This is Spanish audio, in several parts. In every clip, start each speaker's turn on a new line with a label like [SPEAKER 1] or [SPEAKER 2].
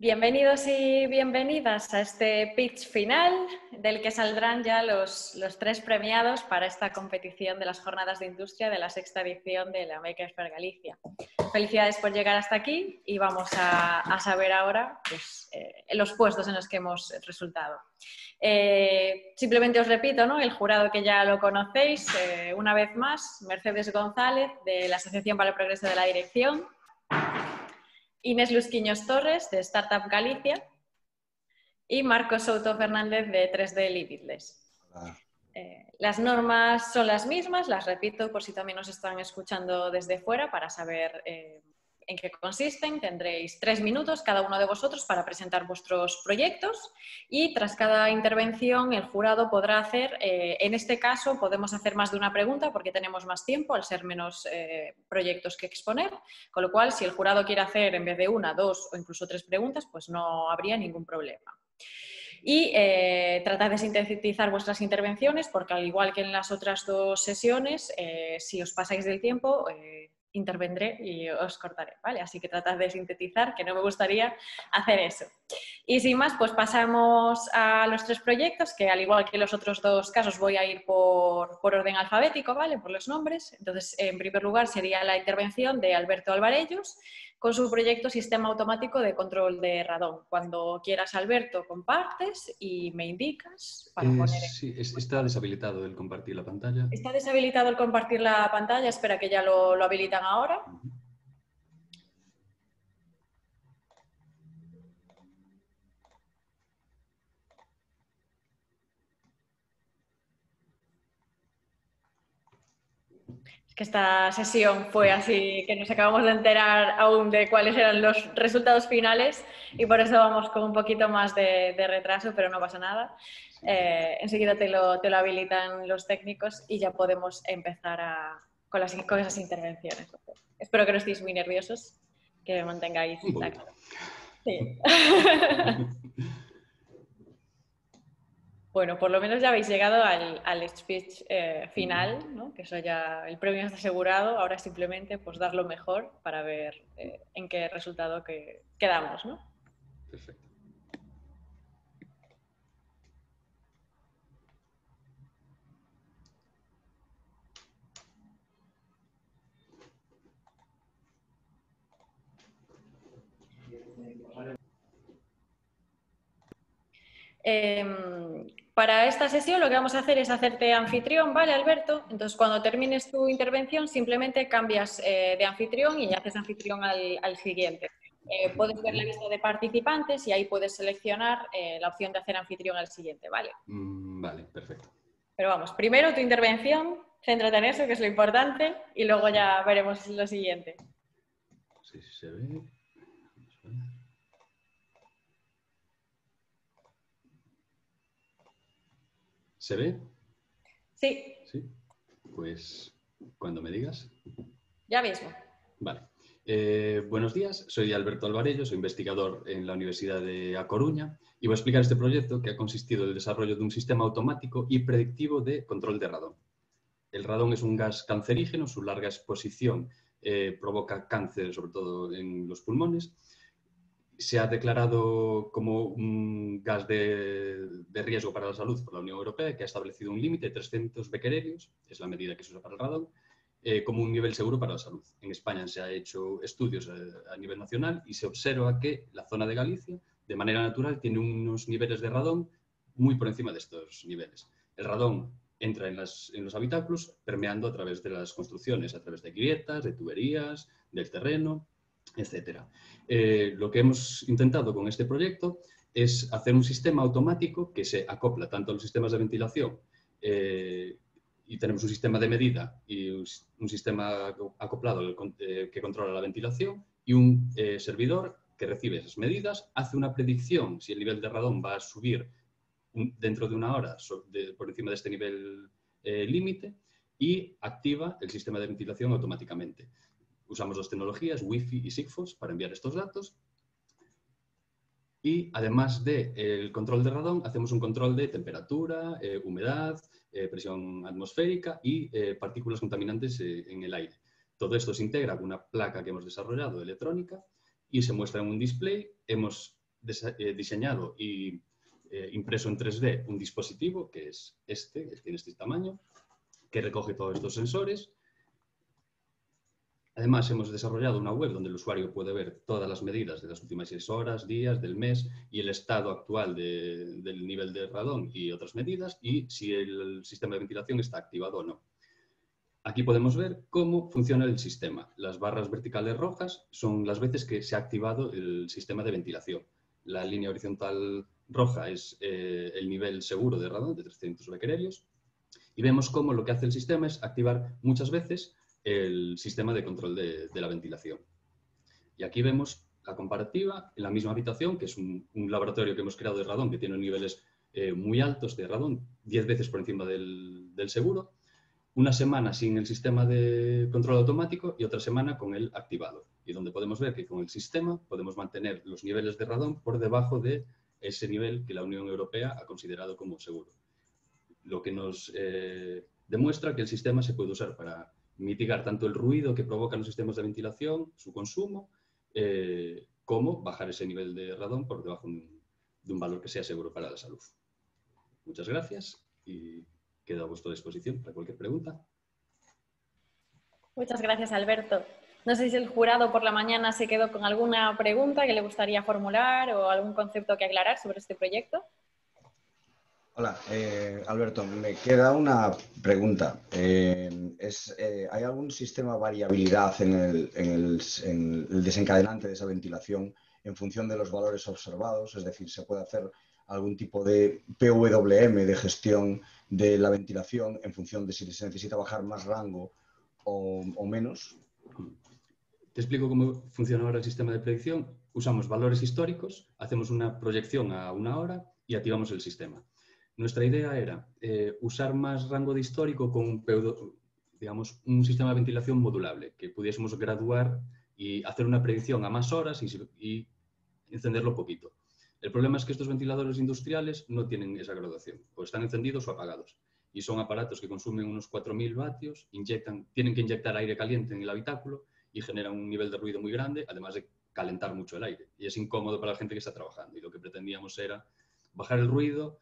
[SPEAKER 1] Bienvenidos y bienvenidas a este pitch final del que saldrán ya los tres premiados para esta competición de las Jornadas de Industria de la sexta edición de la Makers Fair Galicia. Felicidades por llegar hasta aquí y vamos a saber ahora pues, los puestos en los que hemos resultado. Simplemente os repito, ¿no? El jurado que ya lo conocéis, una vez más, Mercedes González de la Asociación para el Progreso de la Dirección, Inés Lusquiños Torres, de Startup Galicia, y Marcos Souto Fernández, de 3D Limitless. Las normas son las mismas, las repito por si también nos están escuchando desde fuera para saber en qué consisten. Tendréis 3 minutos cada uno de vosotros para presentar vuestros proyectos y tras cada intervención el jurado podrá hacer, en este caso podemos hacer más de una pregunta porque tenemos más tiempo al ser menos proyectos que exponer, con lo cual si el jurado quiere hacer en vez de 1, 2 o incluso 3 preguntas, pues no habría ningún problema. Y tratad de sintetizar vuestras intervenciones porque al igual que en las otras 2 sesiones, si os pasáis del tiempo, intervendré y os cortaré, ¿vale? Así que tratad de sintetizar, que no me gustaría hacer eso. Y sin más, pues pasamos a los 3 proyectos, que al igual que en los otros 2 casos voy a ir por orden alfabético, ¿vale? Por los nombres. Entonces, en primer lugar sería la intervención de Alberto Alvarellos con su proyecto Sistema Automático de Control de Radón. Cuando quieras, Alberto, compartes y me indicas para poner...
[SPEAKER 2] Sí, está deshabilitado el compartir la pantalla.
[SPEAKER 1] Está deshabilitado el compartir la pantalla, espera que ya lo habilitan ahora. Es que esta sesión fue así, que nos acabamos de enterar aún de cuáles eran los resultados finales y por eso vamos con un poquito más de retraso, pero no pasa nada. Enseguida te lo habilitan los técnicos y ya podemos empezar con esas intervenciones. Espero que no estéis muy nerviosos, que mantengáis la calma. Sí. Bueno, por lo menos ya habéis llegado al speech final, ¿no? Que eso ya, el premio está asegurado, ahora simplemente pues dar lo mejor para ver en qué resultado quedamos, ¿no?
[SPEAKER 2] Perfecto.
[SPEAKER 1] Para esta sesión lo que vamos a hacer es hacerte anfitrión, ¿vale, Alberto? Entonces, cuando termines tu intervención, simplemente cambias de anfitrión y haces anfitrión al siguiente. Puedes ver la lista de participantes y ahí puedes seleccionar la opción de hacer anfitrión al siguiente, ¿vale?
[SPEAKER 2] Vale, perfecto.
[SPEAKER 1] Pero vamos, primero tu intervención, céntrate en eso, que es lo importante, y luego ya veremos lo siguiente.
[SPEAKER 2] Sí, se ve. ¿Se ve?
[SPEAKER 1] Sí.
[SPEAKER 2] Sí. Pues cuando me digas.
[SPEAKER 1] Ya mismo.
[SPEAKER 2] Vale. Buenos días, soy Alberto Alvarellos, soy investigador en la Universidad de A Coruña y voy a explicar este proyecto que ha consistido en el desarrollo de un sistema automático y predictivo de control de radón. El radón es un gas cancerígeno, su larga exposición provoca cáncer, sobre todo en los pulmones. Se ha declarado como un gas de riesgo para la salud por la Unión Europea, que ha establecido un límite de 300 becquerelios, es la medida que se usa para el radón, como un nivel seguro para la salud. En España se han hecho estudios a nivel nacional y se observa que la zona de Galicia, de manera natural, tiene unos niveles de radón muy por encima de estos niveles. El radón entra en los habitáculos permeando a través de las construcciones, a través de grietas, de tuberías, del terreno, etcétera. Lo que hemos intentado con este proyecto es hacer un sistema automático que se acopla tanto a los sistemas de ventilación y tenemos un sistema de medida y un sistema acoplado que controla la ventilación y un servidor que recibe esas medidas, hace una predicción si el nivel de radón va a subir dentro de una hora por encima de este nivel límite y activa el sistema de ventilación automáticamente. Usamos 2 tecnologías, Wi-Fi y Sigfox, para enviar estos datos. Y además del control de radón, hacemos un control de temperatura, humedad, presión atmosférica y partículas contaminantes en el aire. Todo esto se integra con una placa que hemos desarrollado electrónica y se muestra en un display. Hemos diseñado y impreso en 3D un dispositivo, que es este, que tiene este tamaño, que recoge todos estos sensores. Además, hemos desarrollado una web donde el usuario puede ver todas las medidas de las últimas 6 horas, días, del mes y el estado actual del nivel de radón y otras medidas y si el sistema de ventilación está activado o no. Aquí podemos ver cómo funciona el sistema. Las barras verticales rojas son las veces que se ha activado el sistema de ventilación. La línea horizontal roja es el nivel seguro de radón de 300 becquerelios y vemos cómo lo que hace el sistema es activar muchas veces el sistema de control de la ventilación. Y aquí vemos la comparativa en la misma habitación, que es un laboratorio que hemos creado de radón que tiene niveles muy altos de radón, 10 veces por encima del seguro, una semana sin el sistema de control automático y otra semana con el activado. Y donde podemos ver que con el sistema podemos mantener los niveles de radón por debajo de ese nivel que la Unión Europea ha considerado como seguro. Lo que nos demuestra que el sistema se puede usar para mitigar tanto el ruido que provocan los sistemas de ventilación, su consumo, como bajar ese nivel de radón por debajo de un valor que sea seguro para la salud. Muchas gracias y quedo a vuestra disposición para cualquier pregunta.
[SPEAKER 1] Muchas gracias, Alberto. No sé si el jurado por la mañana se quedó con alguna pregunta que le gustaría formular o algún concepto que aclarar sobre este proyecto.
[SPEAKER 3] Hola, Alberto, me queda una pregunta. ¿Hay algún sistema de variabilidad en el desencadenante de esa ventilación en función de los valores observados? Es decir, ¿se puede hacer algún tipo de PWM de gestión de la ventilación en función de si se necesita bajar más rango o menos?
[SPEAKER 2] Te explico cómo funciona ahora el sistema de predicción. Usamos valores históricos, hacemos una proyección a una hora y activamos el sistema. Nuestra idea era usar más rango de histórico con un sistema de ventilación modulable, que pudiésemos graduar y hacer una predicción a más horas y encenderlo poquito. El problema es que estos ventiladores industriales no tienen esa graduación, o están encendidos o apagados. Y son aparatos que consumen unos 4.000 vatios, tienen que inyectar aire caliente en el habitáculo y generan un nivel de ruido muy grande, además de calentar mucho el aire. Y es incómodo para la gente que está trabajando. Y lo que pretendíamos era bajar el ruido,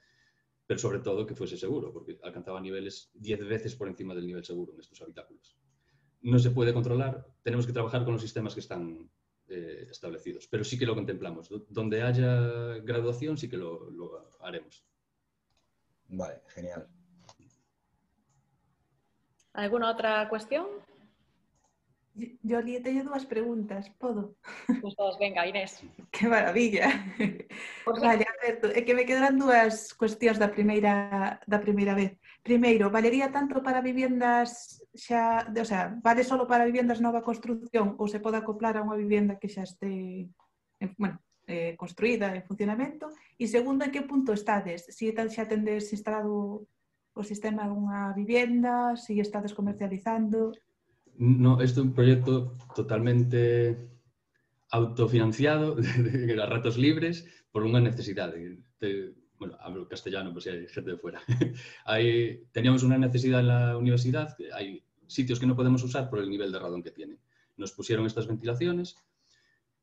[SPEAKER 2] pero sobre todo que fuese seguro, porque alcanzaba niveles 10 veces por encima del nivel seguro en estos habitáculos. No se puede controlar, tenemos que trabajar con los sistemas que están establecidos, pero sí que lo contemplamos. Donde haya graduación sí que lo haremos.
[SPEAKER 3] Vale, genial.
[SPEAKER 1] ¿Alguna otra cuestión?
[SPEAKER 4] Yo teño dúas preguntas, podo?
[SPEAKER 1] Pues todos, venga, Inés.
[SPEAKER 4] Que maravilla. Vale, Alberto, é que me quedan dúas cuestións da primeira vez. Primeiro, valería tanto para viviendas xa, o sea, vale solo para viviendas nova construcción ou se pode acoplar a unha vivenda que xa este, construída en funcionamento? E segundo, en que punto estades? Si xa tendes instalado o sistema en unha vivenda, si estades comercializando?
[SPEAKER 2] No, esto es un proyecto totalmente autofinanciado, a ratos libres, por una necesidad. Bueno, hablo castellano por si hay gente de fuera. Teníamos una necesidad en la universidad, hay sitios que no podemos usar por el nivel de radón que tienen. Nos pusieron estas ventilaciones,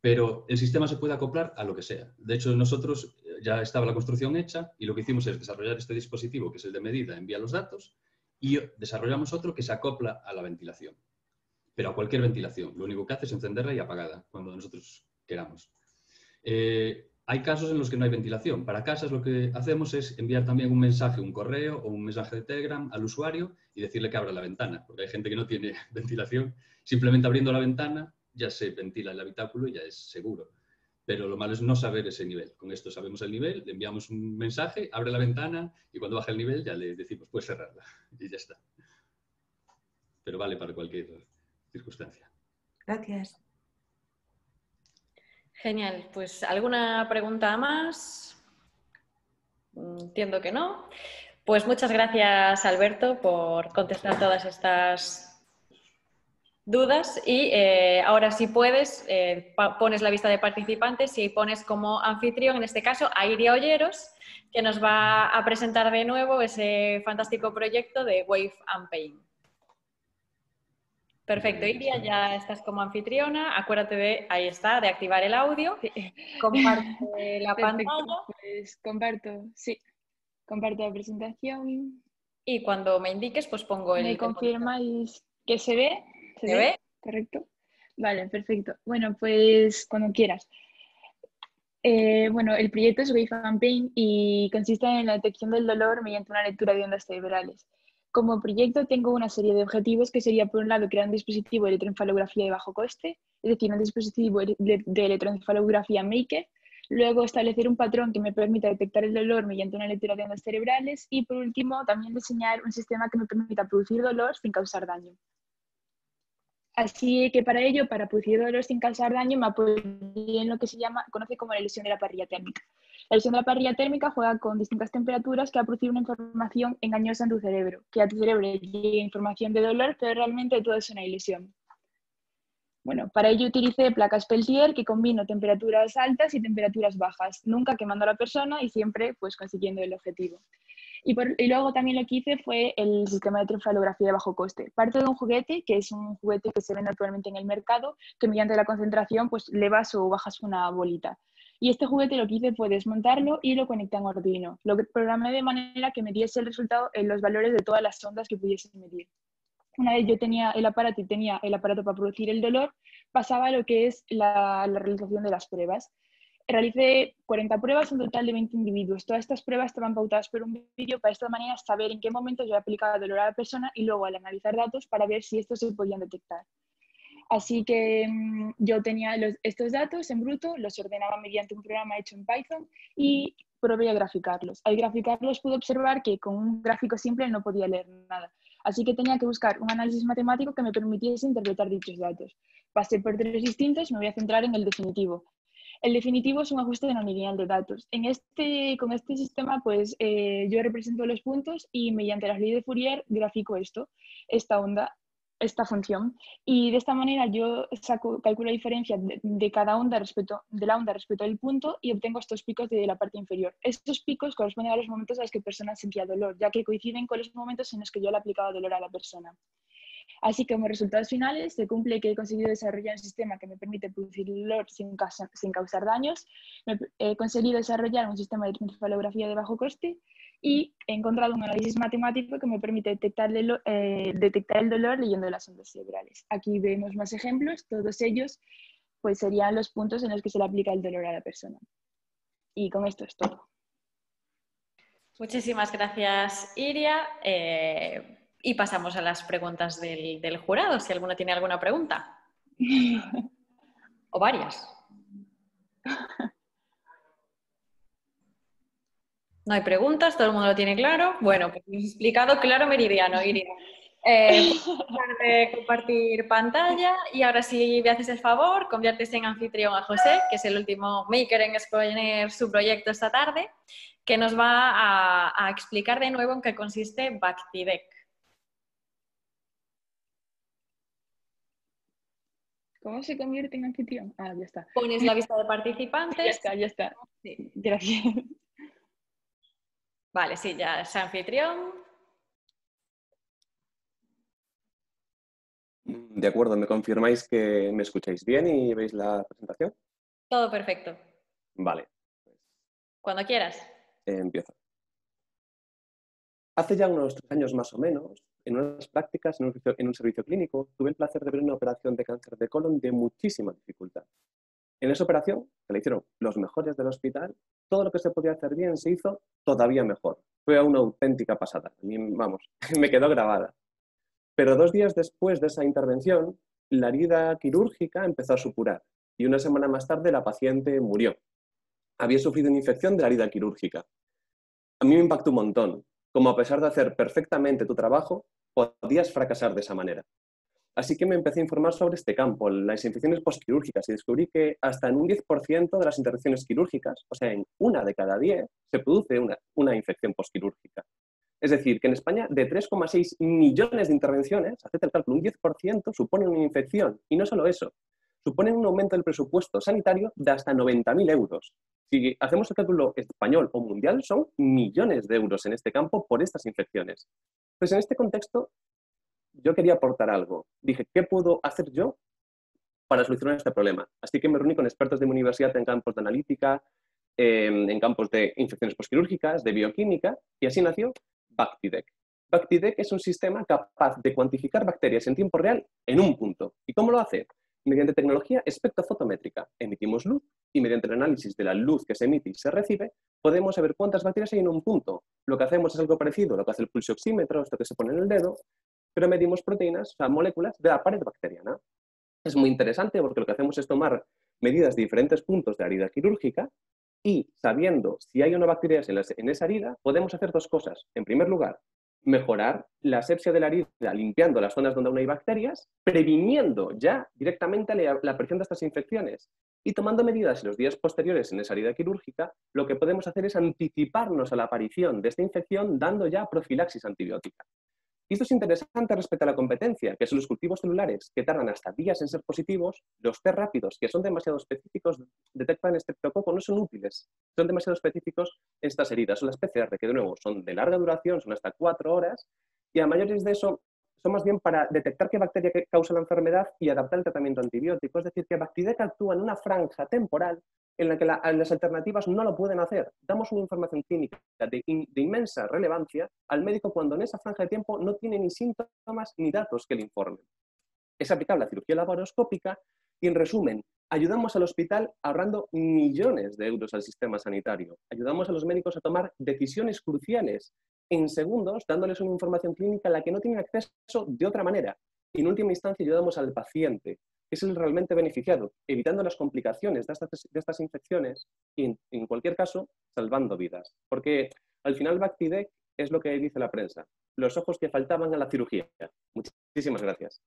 [SPEAKER 2] pero el sistema se puede acoplar a lo que sea. De hecho, nosotros ya estaba la construcción hecha y lo que hicimos es desarrollar este dispositivo, que es el de medida, envía los datos, y desarrollamos otro que se acopla a la ventilación. Pero a cualquier ventilación. Lo único que hace es encenderla y apagarla cuando nosotros queramos. Hay casos en los que no hay ventilación. Para casas lo que hacemos es enviar también un mensaje, un correo o un mensaje de Telegram al usuario y decirle que abra la ventana, porque hay gente que no tiene ventilación. Simplemente abriendo la ventana ya se ventila el habitáculo y ya es seguro. Pero lo malo es no saber ese nivel. Con esto sabemos el nivel, le enviamos un mensaje, abre la ventana y cuando baja el nivel ya le decimos, puedes cerrarla y ya está. Pero vale para cualquier circunstancia.
[SPEAKER 4] Gracias.
[SPEAKER 1] Genial. Pues, ¿alguna pregunta más? Entiendo que no. Pues muchas gracias, Alberto, por contestar todas estas dudas. Y ahora, si puedes, pones la lista de participantes y pones como anfitrión, en este caso, a Iria Olleros, que nos va a presentar de nuevo ese fantástico proyecto de Wave and Paint. Perfecto, Iria, ya estás como anfitriona. Acuérdate de, ahí está, de activar el audio. Comparte la
[SPEAKER 5] Perfecto,
[SPEAKER 1] pantalla
[SPEAKER 5] pues comparto, sí, comparto la presentación.
[SPEAKER 1] y cuando me indiques, pues pongo
[SPEAKER 5] ¿Me
[SPEAKER 1] el monitor.
[SPEAKER 5] confirmáis que se ve?
[SPEAKER 1] ¿Se ve?
[SPEAKER 5] ¿Correcto? Vale, perfecto. Bueno, pues cuando quieras. Bueno, el proyecto es Pain y consiste en la detección del dolor mediante una lectura de ondas cerebrales. Como proyecto tengo una serie de objetivos que sería, por un lado, crear un dispositivo de electroencefalografía de bajo coste, es decir, un dispositivo de electroencefalografía Maker, luego establecer un patrón que me permita detectar el dolor mediante una lectura de ondas cerebrales y, por último, también diseñar un sistema que me permita producir dolor sin causar daño. Así que para ello, para producir dolor sin causar daño, me apoyé en lo que se conoce como la ilusión de la parrilla térmica. La ilusión de la parrilla térmica juega con distintas temperaturas que va a producir una información engañosa en tu cerebro, que a tu cerebro le llega información de dolor, pero realmente todo es una ilusión. Bueno, para ello utilicé placas Peltier que combino temperaturas altas y temperaturas bajas, nunca quemando a la persona y siempre pues consiguiendo el objetivo. Y luego también lo que hice fue el sistema de electroencefalografía de bajo coste. Parte de un juguete, que es un juguete que se vende actualmente en el mercado, que mediante la concentración pues levas o bajas una bolita. Y este juguete lo que hice fue desmontarlo y lo conecté a un Arduino. Lo programé de manera que me diese el resultado en los valores de todas las ondas que pudiese medir. Una vez yo tenía el aparato y tenía el aparato para producir el dolor, pasaba a lo que es la realización de las pruebas. Realicé 40 pruebas, un total de 20 individuos. Todas estas pruebas estaban pautadas por un vídeo para de esta manera saber en qué momento yo aplicaba dolor a la persona y luego al analizar datos para ver si estos se podían detectar. Así que yo tenía estos datos en bruto, los ordenaba mediante un programa hecho en Python y probé a graficarlos. Al graficarlos pude observar que con un gráfico simple no podía leer nada. Así que tenía que buscar un análisis matemático que me permitiese interpretar dichos datos. Pasé por 3 distintos, me voy a centrar en el definitivo. El definitivo es un ajuste de no lineal de datos. Con este sistema, pues yo represento los puntos y mediante las leyes de Fourier grafico esta onda, esta función. Y de esta manera yo calculo la diferencia de cada onda de la onda respecto al punto y obtengo estos picos de la parte inferior. Estos picos corresponden a los momentos en los que la persona sentía dolor, ya que coinciden con los momentos en los que yo le aplicaba dolor a la persona. Así que como resultados finales se cumple que he conseguido desarrollar un sistema que me permite producir dolor sin causar daños, he conseguido desarrollar un sistema de electroencefalografía de bajo coste y he encontrado un análisis matemático que me permite detectar el dolor leyendo las ondas cerebrales. Aquí vemos más ejemplos, todos ellos pues serían los puntos en los que se le aplica el dolor a la persona. Y con esto es todo.
[SPEAKER 1] Muchísimas gracias, Iria. Y pasamos a las preguntas del jurado, si alguno tiene alguna pregunta. O varias. No hay preguntas, todo el mundo lo tiene claro. Bueno, pues he explicado claro meridiano, Iria. De compartir pantalla y ahora si me haces el favor, conviertes en anfitrión a José, que es el último maker en exponer su proyecto esta tarde, que nos va a explicar de nuevo en qué consiste Bactidec.
[SPEAKER 5] ¿Cómo se convierte en anfitrión? Ah, ya está.
[SPEAKER 1] Pones la lista de participantes.
[SPEAKER 5] Ya está.
[SPEAKER 1] Sí.
[SPEAKER 5] Gracias.
[SPEAKER 1] Vale, sí, ya es anfitrión.
[SPEAKER 6] De acuerdo, ¿me confirmáis que me escucháis bien y veis la presentación?
[SPEAKER 1] Todo perfecto.
[SPEAKER 6] Vale.
[SPEAKER 1] Cuando quieras.
[SPEAKER 6] Empiezo. Hace ya unos 3 años más o menos, en unas prácticas en un servicio clínico, tuve el placer de ver una operación de cáncer de colon de muchísima dificultad. En esa operación, que la hicieron los mejores del hospital, todo lo que se podía hacer bien se hizo todavía mejor. Fue una auténtica pasada. A mí, vamos, me quedó grabada. Pero 2 días después de esa intervención, la herida quirúrgica empezó a supurar y una semana más tarde la paciente murió. Había sufrido una infección de la herida quirúrgica. A mí me impactó un montón, como a pesar de hacer perfectamente tu trabajo, podías fracasar de esa manera. Así que me empecé a informar sobre este campo, las infecciones postquirúrgicas, y descubrí que hasta en un 10% de las intervenciones quirúrgicas, o sea, en 1 de cada 10, se produce una infección postquirúrgica. Es decir, que en España, de 3,6 millones de intervenciones, haced el cálculo, un 10% supone una infección. Y no solo eso, suponen un aumento del presupuesto sanitario de hasta 90.000 euros. Si hacemos el cálculo español o mundial, son millones de euros en este campo por estas infecciones. Pues en este contexto, yo quería aportar algo. Dije, ¿qué puedo hacer yo para solucionar este problema? Así que me reuní con expertos de mi universidad en campos de analítica, en campos de infecciones postquirúrgicas, de bioquímica, y así nació Bactidec. Bactidec es un sistema capaz de cuantificar bacterias en tiempo real en un punto. ¿Y cómo lo hace? Mediante tecnología espectrofotométrica. Emitimos luz y mediante el análisis de la luz que se emite y se recibe, podemos saber cuántas bacterias hay en un punto. Lo que hacemos es algo parecido a lo que hace el pulsioxímetro, esto que se pone en el dedo, pero medimos proteínas, o sea, moléculas de la pared bacteriana. Es muy interesante porque lo que hacemos es tomar medidas de diferentes puntos de la herida quirúrgica y, sabiendo si hay o no bacterias en esa herida, podemos hacer dos cosas. En primer lugar, mejorar la asepsia de la herida limpiando las zonas donde aún hay bacterias, previniendo ya directamente la aparición de estas infecciones y tomando medidas en los días posteriores en esa herida quirúrgica, lo que podemos hacer es anticiparnos a la aparición de esta infección dando ya profilaxis antibiótica. Y esto es interesante respecto a la competencia, que son los cultivos celulares, que tardan hasta días en ser positivos, los test rápidos, que son demasiado específicos, detectan estreptococo, no son útiles, son demasiado específicos estas heridas, son las PCR, que de nuevo son de larga duración, son hasta 4 horas, y a mayores de eso son más bien para detectar qué bacteria causa la enfermedad y adaptar el tratamiento antibiótico, es decir, que Bactidec actúa en una franja temporal en la que las alternativas no lo pueden hacer. Damos una información clínica de inmensa relevancia al médico cuando en esa franja de tiempo no tiene ni síntomas ni datos que le informen. Es aplicable a cirugía laparoscópica y, en resumen, ayudamos al hospital ahorrando millones de euros al sistema sanitario. Ayudamos a los médicos a tomar decisiones cruciales en segundos, dándoles una información clínica a la que no tienen acceso de otra manera. Y en última instancia ayudamos al paciente, que es el realmente beneficiado, evitando las complicaciones de estas infecciones y, en cualquier caso, salvando vidas. Porque al final Bactidec es lo que dice la prensa, los ojos que faltaban a la cirugía. Muchísimas gracias.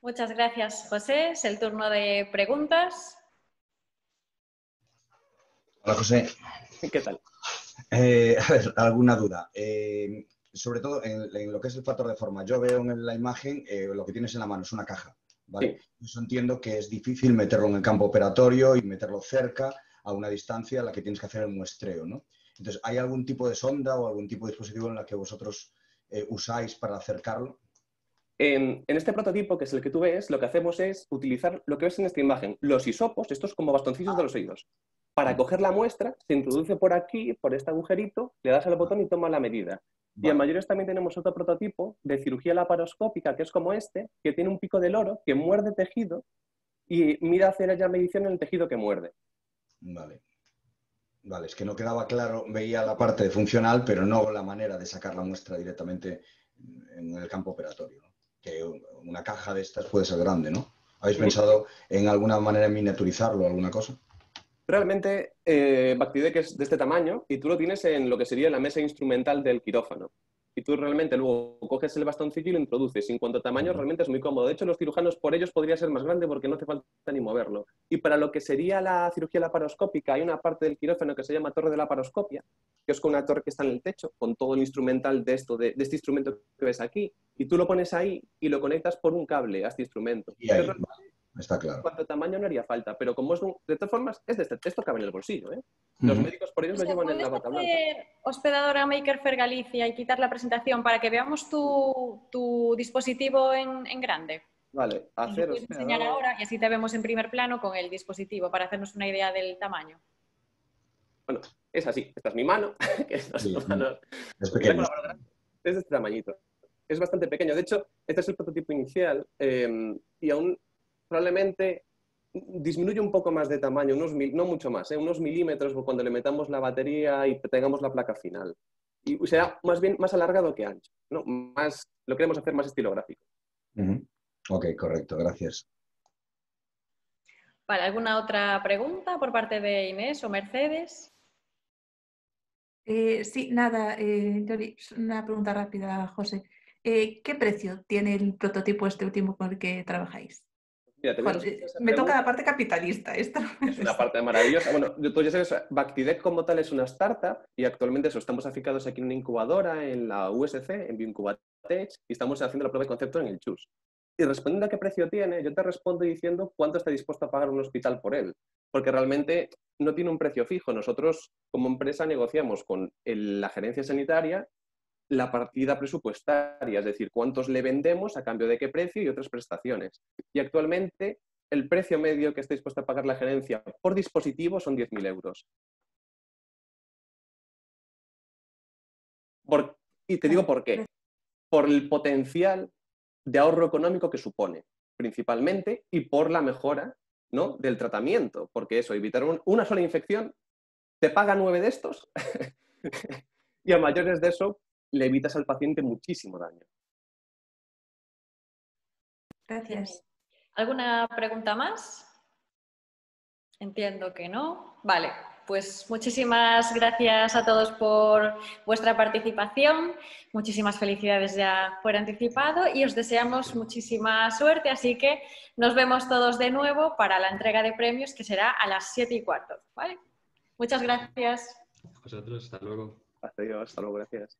[SPEAKER 1] Muchas gracias, José. Es el turno de preguntas.
[SPEAKER 3] Hola, José.
[SPEAKER 6] ¿Qué tal?
[SPEAKER 3] A ver, alguna duda. Sobre todo en lo que es el factor de forma. Yo veo en la imagen lo que tienes en la mano, es una caja, ¿vale? Sí. Eso entiendo que es difícil meterlo en el campo operatorio y meterlo cerca, a una distancia a la que tienes que hacer el muestreo, ¿no? Entonces, ¿hay algún tipo de sonda o algún tipo de dispositivo en la que vosotros usáis para acercarlo?
[SPEAKER 6] En este prototipo, que es el que tú ves, lo que hacemos es utilizar lo que ves en esta imagen, los hisopos, estos como bastoncillos de los oídos. Para coger la muestra, se introduce por aquí, por este agujerito, le das al botón y toma la medida. Vale. Y en mayores también tenemos otro prototipo de cirugía laparoscópica, que es como este, que tiene un pico de loro, que muerde tejido y mira hacer ya medición en el tejido que muerde.
[SPEAKER 3] Vale. Vale, es que no quedaba claro, veía la parte funcional, pero no la manera de sacar la muestra directamente en el campo operatorio, ¿no? Que una caja de estas puede ser grande, ¿no? ¿Habéis pensado en alguna manera de miniaturizarlo, alguna cosa?
[SPEAKER 6] Realmente, Bactidec es de este tamaño y tú lo tienes en lo que sería la mesa instrumental del quirófano. Y tú realmente luego coges el bastoncillo y lo introduces. Y en cuanto a tamaño, realmente es muy cómodo. De hecho, los cirujanos por ellos podría ser más grande porque no hace falta ni moverlo. Y para lo que sería la cirugía laparoscópica, hay una parte del quirófano que se llama torre de laparoscopia, que es con una torre que está en el techo, con todo el instrumental de este instrumento que ves aquí. Y tú lo pones ahí y lo conectas por un cable a este instrumento.
[SPEAKER 3] Y ahí, está claro.
[SPEAKER 6] En cuanto a tamaño no haría falta, pero como es de todas formas, esto cabe en el bolsillo, ¿eh? Los médicos por ellos lo llevan en la bata blanca.
[SPEAKER 1] Hospedadora Maker Faire Galicia y quitar la presentación para que veamos tu dispositivo en grande.
[SPEAKER 6] Vale, hacer
[SPEAKER 1] puedes enseñar ahora y así te vemos en primer plano con el dispositivo para hacernos una idea del tamaño.
[SPEAKER 6] Bueno, es así. Esta es mi mano.
[SPEAKER 3] Es pequeño.
[SPEAKER 6] Es de este tamañito. Es bastante pequeño. De hecho, este es el prototipo inicial y aún probablemente disminuye un poco más de tamaño, no mucho más, unos milímetros cuando le metamos la batería y tengamos la placa final. Y será más bien más alargado que ancho, ¿no? Lo queremos hacer más estilográfico.
[SPEAKER 3] Ok, correcto, gracias.
[SPEAKER 1] Vale, ¿alguna otra pregunta por parte de Inés o Mercedes?
[SPEAKER 4] Sí, nada, una pregunta rápida, José. ¿Qué precio tiene el prototipo este último con el que trabajáis?
[SPEAKER 6] Mira,
[SPEAKER 4] me toca la parte capitalista. Esto.
[SPEAKER 6] Es una parte maravillosa. Bueno, tú ya sabes, Bactidec como tal es una startup y actualmente estamos aficados aquí en una incubadora en la USC, en Bioincubatech, y estamos haciendo la prueba de concepto en el CHUS. Y respondiendo a qué precio tiene, yo te respondo diciendo cuánto está dispuesto a pagar un hospital por él. Porque realmente no tiene un precio fijo. Nosotros, como empresa, negociamos con la gerencia sanitaria la partida presupuestaria, es decir, cuántos le vendemos a cambio de qué precio y otras prestaciones. Y actualmente el precio medio que está dispuesta a pagar la gerencia por dispositivo son 10.000 euros. Y te digo por qué. Por el potencial de ahorro económico que supone, principalmente, y por la mejora, ¿no?, del tratamiento. Porque eso, evitar una sola infección, te paga 9 de estos y a mayores de eso le evitas al paciente muchísimo daño.
[SPEAKER 4] Gracias.
[SPEAKER 1] ¿Alguna pregunta más? Entiendo que no. Vale, pues muchísimas gracias a todos por vuestra participación. Muchísimas felicidades ya por anticipado y os deseamos muchísima suerte. Así que nos vemos todos de nuevo para la entrega de premios, que será a las 7:15. ¿Vale? Muchas gracias.
[SPEAKER 2] A vosotros, hasta luego.
[SPEAKER 6] Adiós, hasta luego, gracias.